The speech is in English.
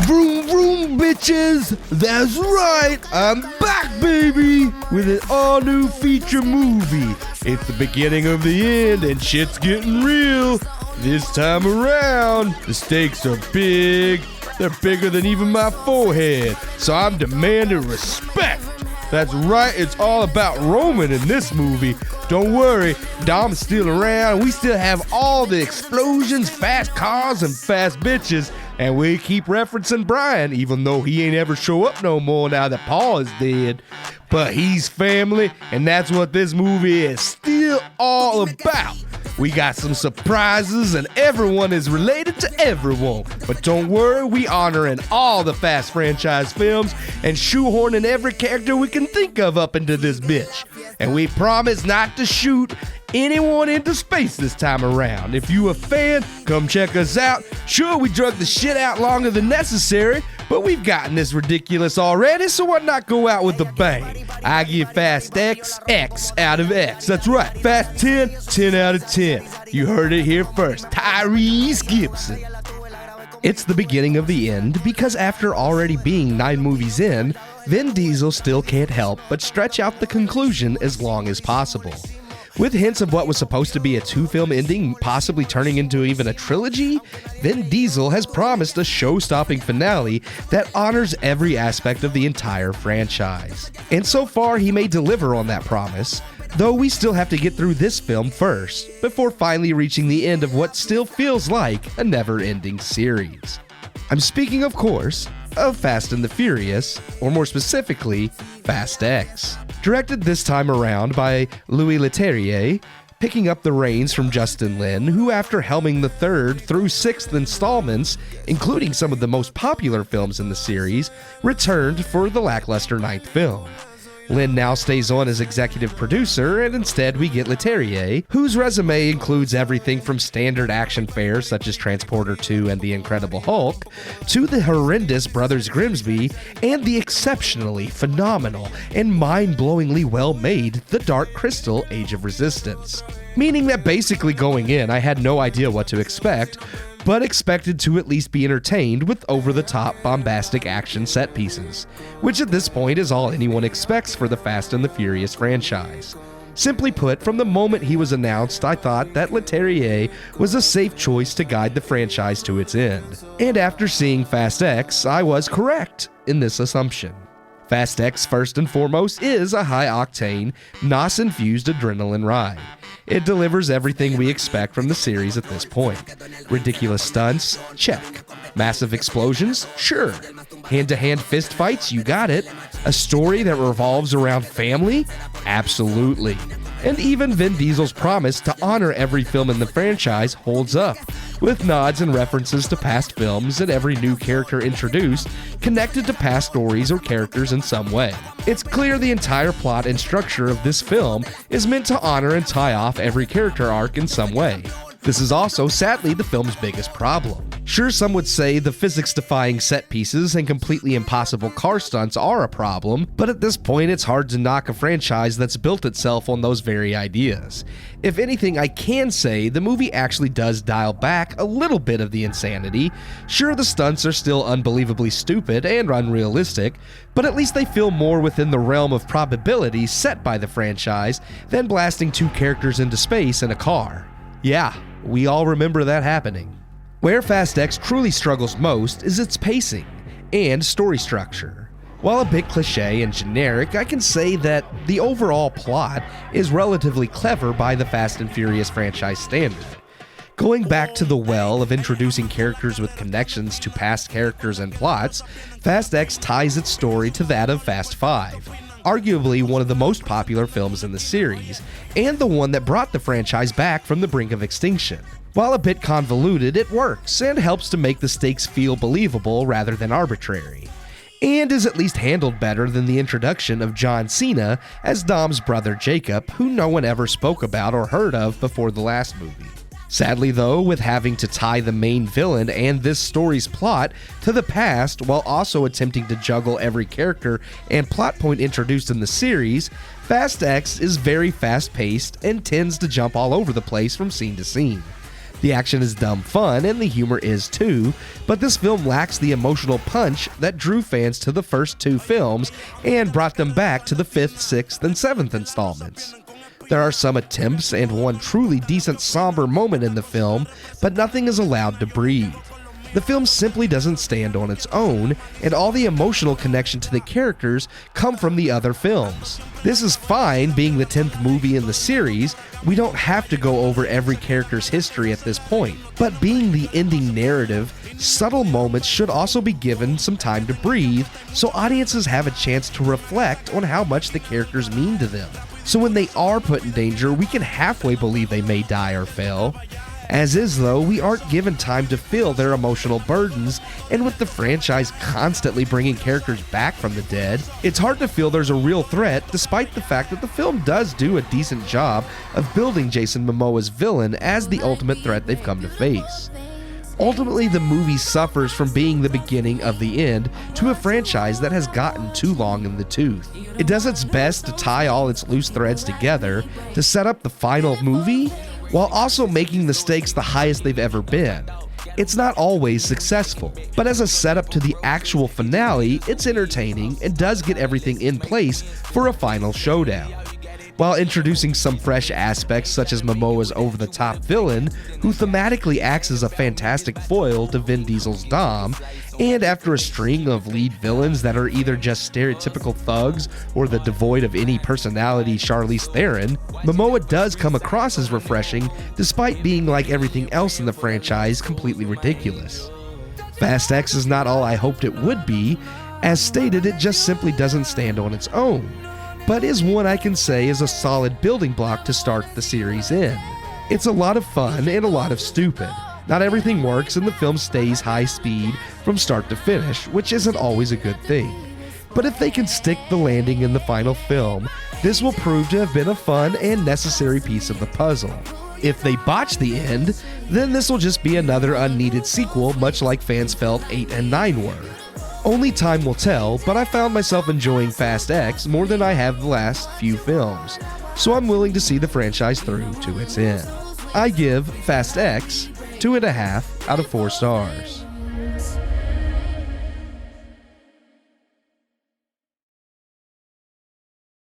Vroom vroom bitches, that's right, I'm back baby, with an all new feature movie. It's the beginning of the end and shit's getting real. This time around, the stakes are big. They're bigger than even my forehead, so I'm demanding respect. That's right, it's all about Roman in this movie. Don't worry, Dom's still around. We still have all the explosions, fast cars, and fast bitches. And we keep referencing Brian, even though he ain't ever show up no more now that Paul is dead. But he's family, and that's what this movie is still all about. We got some surprises, and everyone is related to everyone. But don't worry, we honoring all the Fast franchise films and shoehorning every character we can think of up into this bitch. And we promise not to shoot anyone into space this time around. If you a fan, come check us out. Sure, we drug the shit out longer than necessary, but we've gotten this ridiculous already, so why not go out with a bang? I give Fast X, X out of X. That's right, Fast 10, 10 out of 10. You heard it here first, Tyrese Gibson. It's the beginning of the end because after already being 9 movies in, Vin Diesel still can't help but stretch out the conclusion as long as possible. With hints of what was supposed to be a 2-film ending possibly turning into even a trilogy, Vin Diesel has promised a show-stopping finale that honors every aspect of the entire franchise. And so far, he may deliver on that promise, though we still have to get through this film first, before finally reaching the end of what still feels like a never-ending series. I'm speaking, of course, of Fast and the Furious, or more specifically, Fast X. Directed this time around by Louis Leterrier, picking up the reins from Justin Lin, who after helming the 3rd through 6th installments, including some of the most popular films in the series, returned for the lackluster 9th film. Lin now stays on as executive producer, and instead we get Leterrier, whose resume includes everything from standard action fare such as Transporter 2 and The Incredible Hulk, to the horrendous Brothers Grimsby, and the exceptionally phenomenal and mind-blowingly well-made The Dark Crystal: Age of Resistance. Meaning that basically going in, I had no idea what to expect, but expected to at least be entertained with over-the-top bombastic action set pieces, which at this point is all anyone expects for the Fast and the Furious franchise. Simply put, from the moment he was announced, I thought that Leterrier was a safe choice to guide the franchise to its end. And after seeing Fast X, I was correct in this assumption. Fast X, first and foremost, is a high-octane, NOS-infused adrenaline ride. It delivers everything we expect from the series at this point. Ridiculous stunts? Check. Massive explosions? Sure. Hand-to-hand fistfights? You got it. A story that revolves around family? Absolutely. And even Vin Diesel's promise to honor every film in the franchise holds up, with nods and references to past films and every new character introduced connected to past stories or characters in some way. It's clear the entire plot and structure of this film is meant to honor and tie off every character arc in some way. This is also, sadly, the film's biggest problem. Sure, some would say the physics-defying set pieces and completely impossible car stunts are a problem, but at this point it's hard to knock a franchise that's built itself on those very ideas. If anything, I can say the movie actually does dial back a little bit of the insanity. Sure, the stunts are still unbelievably stupid and unrealistic, but at least they feel more within the realm of probability set by the franchise than blasting 2 characters into space in a car. Yeah, we all remember that happening. Where Fast X truly struggles most is its pacing and story structure. While a bit cliche and generic, I can say that the overall plot is relatively clever by the Fast and Furious franchise standard. Going back to the well of introducing characters with connections to past characters and plots, Fast X ties its story to that of Fast 5. Arguably one of the most popular films in the series, and the one that brought the franchise back from the brink of extinction. While a bit convoluted, it works, and helps to make the stakes feel believable rather than arbitrary. And is at least handled better than the introduction of John Cena as Dom's brother Jacob, who no one ever spoke about or heard of before the last movie. Sadly though, with having to tie the main villain and this story's plot to the past while also attempting to juggle every character and plot point introduced in the series, Fast X is very fast-paced and tends to jump all over the place from scene to scene. The action is dumb fun and the humor is too, but this film lacks the emotional punch that drew fans to the first 2 films and brought them back to the 5th, 6th, and 7th installments. There are some attempts and one truly decent somber moment in the film, but nothing is allowed to breathe. The film simply doesn't stand on its own, and all the emotional connection to the characters come from the other films. This is fine, being the 10th movie in the series. We don't have to go over every character's history at this point. But being the ending narrative, subtle moments should also be given some time to breathe, so audiences have a chance to reflect on how much the characters mean to them. So when they are put in danger, we can halfway believe they may die or fail. As is though, we aren't given time to feel their emotional burdens, and with the franchise constantly bringing characters back from the dead, it's hard to feel there's a real threat despite the fact that the film does do a decent job of building Jason Momoa's villain as the ultimate threat they've come to face. Ultimately, the movie suffers from being the beginning of the end to a franchise that has gotten too long in the tooth. It does its best to tie all its loose threads together to set up the final movie, while also making the stakes the highest they've ever been. It's not always successful, but as a setup to the actual finale, it's entertaining and does get everything in place for a final showdown. While introducing some fresh aspects such as Momoa's over-the-top villain, who thematically acts as a fantastic foil to Vin Diesel's Dom, and after a string of lead villains that are either just stereotypical thugs or the devoid of any personality Charlize Theron, Momoa does come across as refreshing despite being, like everything else in the franchise, completely ridiculous. Fast X is not all I hoped it would be. As stated, it just simply doesn't stand on its own, but is one I can say is a solid building block to start the series in. It's a lot of fun and a lot of stupid. Not everything works and the film stays high speed from start to finish, which isn't always a good thing. But if they can stick the landing in the final film, this will prove to have been a fun and necessary piece of the puzzle. If they botch the end, then this will just be another unneeded sequel, much like fans felt 8 and 9 were. Only time will tell, but I found myself enjoying Fast X more than I have the last few films, so I'm willing to see the franchise through to its end. I give Fast X 2.5 out of 4 stars.